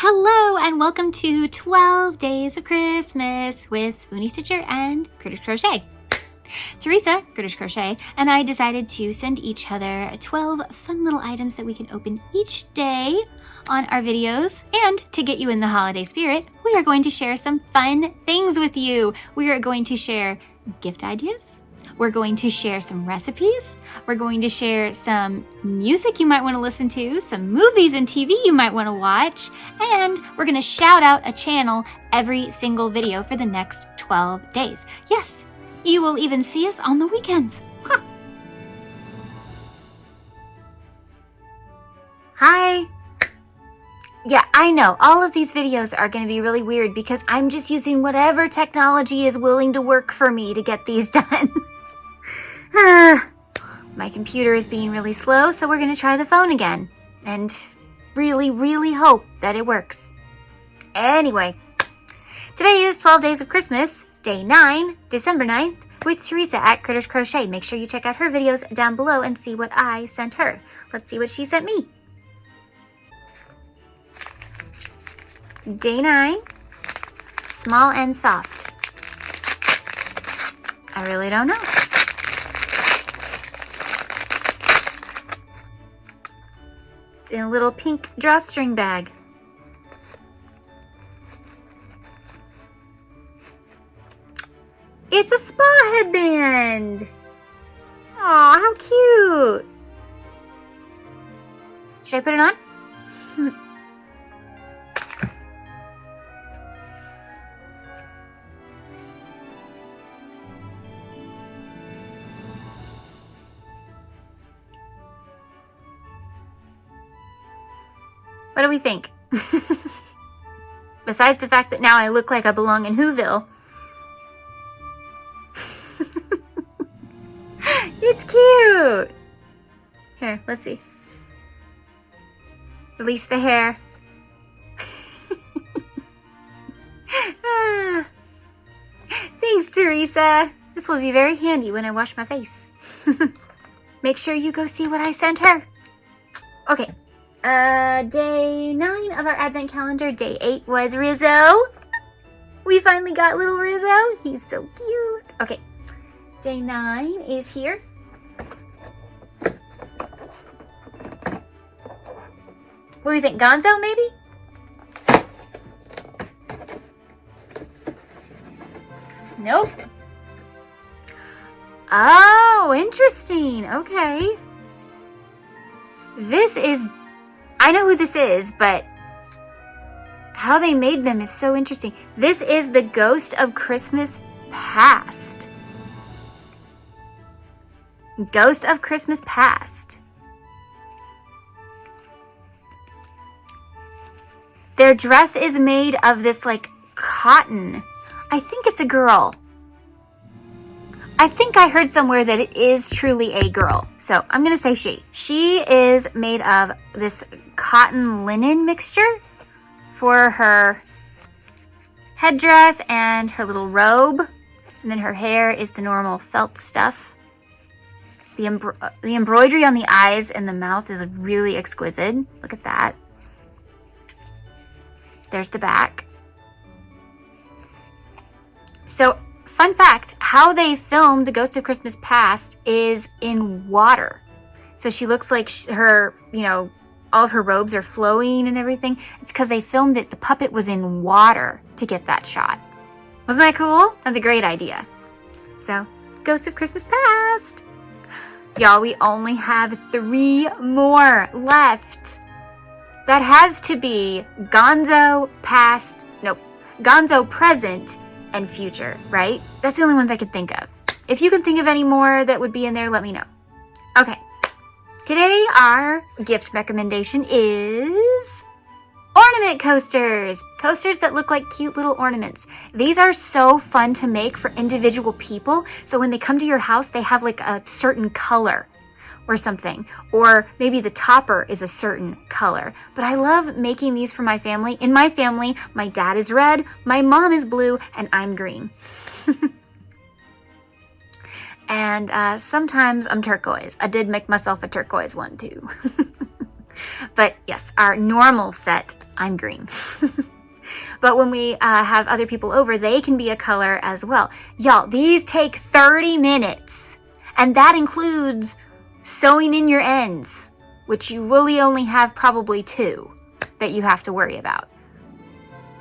Hello and welcome to 12 Days of Christmas with Spoony Stitcher and Critters Crochet. Teresa, Critters Crochet, and I decided to send each other 12 fun little items that we can open each day on our videos. And to get you in the holiday spirit, we are going to share some fun things with you. We are going to share gift ideas. We're going to share some recipes. We're going to share some music you might want to listen to, some movies and TV you might want to watch, and we're going to shout out a channel every single video for the next 12 days. Yes, you will even see us on the weekends. Huh. Hi. Yeah, I know, all of these videos are going to be really weird because I'm just using whatever technology is willing to work for me to get these done. My computer is being really slow, so we're going to try the phone again. And really hope that it works. Anyway, today is 12 Days of Christmas, Day 9, December 9th, with Teresa at Critters Crochet. Make sure you check out her videos down below and see what I sent her. Let's see what she sent me. Day 9, small and soft. I really don't know. In a little pink drawstring bag. It's a spa headband! Aw, how cute! Should I put it on? What do we think? Besides the fact that now I look like I belong in Whoville. It's cute! Here, let's see. Release the hair. Thanks, Teresa. This will be very handy when I wash my face. Make sure you go see what I sent her. Okay. Day 9 of our advent calendar. Day 8 was Rizzo. We finally got little Rizzo. He's so cute. Okay. Day 9 is here. What do you think? Gonzo, maybe? Nope. Oh, interesting. Okay. This is... I know who this is, but how they made them is so interesting. This is the Ghost of Christmas Past. Ghost of Christmas Past. Their dress is made of this like cotton. I think it's a girl. I think I heard somewhere that it is truly a girl. So I'm going to say she. She is made of this cotton linen mixture for her headdress and her little robe. And then her hair is the normal felt stuff. The embroidery on the eyes and the mouth is really exquisite. Look at that. There's the back. So, fun fact, how they filmed The Ghost of Christmas Past is in water. So she looks like her, all of her robes are flowing and everything. It's because they filmed it, the puppet was in water to get that shot. Wasn't that cool? That's a great idea. So, Ghost of Christmas Past. Y'all, we only have 3 more left. That has to be Gonzo past, nope, Gonzo present and future, right? That's the only ones I could think of. If you can think of any more that would be in there, let me know. Okay. Today, our gift recommendation is ornament coasters. Coasters that look like cute little ornaments. These are so fun to make for individual people. So when they come to your house, they have like a certain color or something. Or maybe the topper is a certain color. But I love making these for my family. In my family, my dad is red, my mom is blue, and I'm green. And sometimes I'm turquoise. I did make myself a turquoise one too. But yes, our normal set I'm green. But when we have other people over, they can be a color as well. Y'all, these take 30 minutes. And that includes sewing in your ends, which you really only have probably 2 that you have to worry about.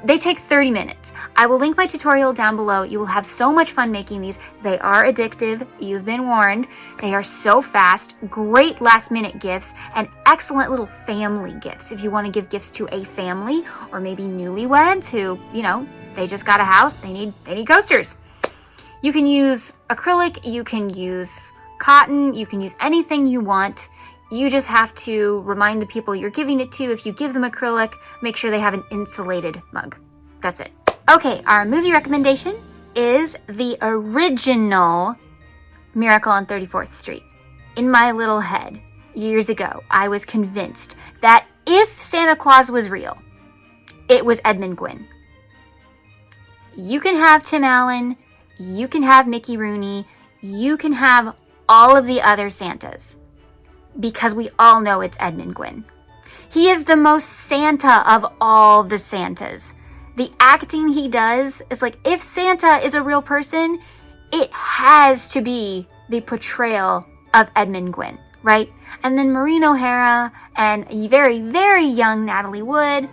They take 30 minutes. I will link my tutorial down below. You will have so much fun making these. They are addictive. You've been warned. They are so fast. Great last minute gifts and excellent little family gifts. If you want to give gifts to a family or maybe newlyweds who, you know, they just got a house. They need coasters. You can use acrylic. You can use cotton. You can use anything you want. You just have to remind the people you're giving it to. If you give them acrylic, make sure they have an insulated mug. That's it. Okay, our movie recommendation is the original Miracle on 34th Street. In my little head, years ago, I was convinced that if Santa Claus was real, it was Edmund Gwynn. You can have Tim Allen, you can have Mickey Rooney, you can have all of the other Santas, because we all know it's Edmund Gwynn. He is the most Santa of all the Santas. The acting he does is like, if Santa is a real person, it has to be the portrayal of Edmund Gwynn, right? And then Maureen O'Hara and very, very young Natalie Wood.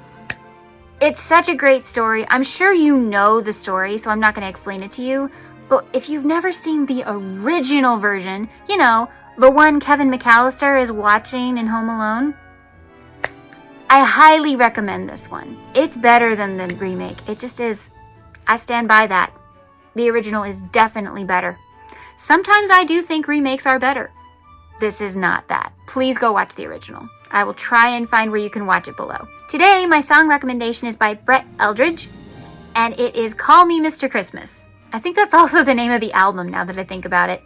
It's such a great story. I'm sure you know the story, so I'm not going to explain it to you. But if you've never seen the original version, you know, the one Kevin McAllister is watching in Home Alone, I highly recommend this one. It's better than the remake. It just is. I stand by that. The original is definitely better. Sometimes I do think remakes are better. This is not that. Please go watch the original. I will try and find where you can watch it below. Today, my song recommendation is by Brett Eldridge, and it is Call Me Mr. Christmas. I think that's also the name of the album now that I think about it.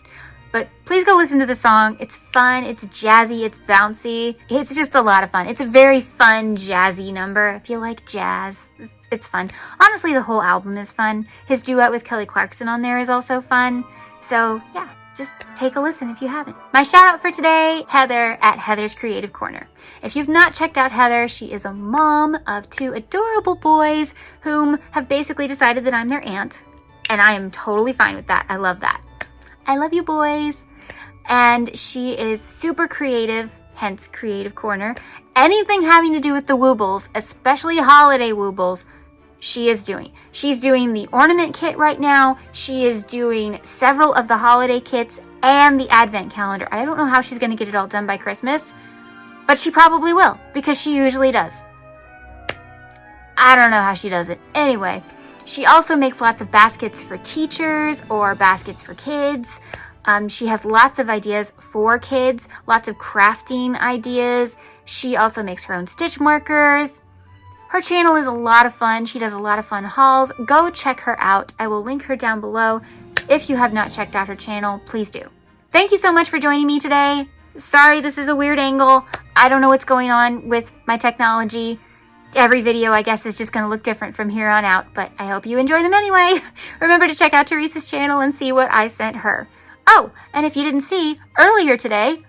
But please go listen to the song. It's fun, it's jazzy, it's bouncy. It's just a lot of fun. It's a very fun, jazzy number. If you like jazz, it's fun. Honestly, the whole album is fun. His duet with Kelly Clarkson on there is also fun. So yeah, just take a listen if you haven't. My shout out for today, Heather at Heather's Creative Corner. If you've not checked out Heather, she is a mom of 2 adorable boys whom have basically decided that I'm their aunt. And I am totally fine with that. I love that. I love you boys. And she is super creative, hence Creative Corner. Anything having to do with the woobles, especially holiday woobles, she is doing. She's doing the ornament kit right now. She is doing several of the holiday kits and the advent calendar. I don't know how she's going to get it all done by Christmas, but she probably will because she usually does. I don't know how she does it. Anyway, she also makes lots of baskets for teachers or baskets for kids. She has lots of ideas for kids, lots of crafting ideas. She also makes her own stitch markers. Her channel is a lot of fun. She does a lot of fun hauls. Go check her out. I will link her down below. If you have not checked out her channel, please do. Thank you so much for joining me today. Sorry, this is a weird angle. I don't know what's going on with my technology. Every video, I guess, is just going to look different from here on out, but I hope you enjoy them anyway. Remember to check out Teresa's channel and see what I sent her. Oh, and if you didn't see, earlier today,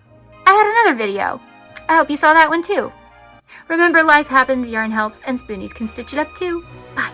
I had another video. I hope you saw that one too. Remember, life happens, yarn helps, and spoonies can stitch it up too. Bye.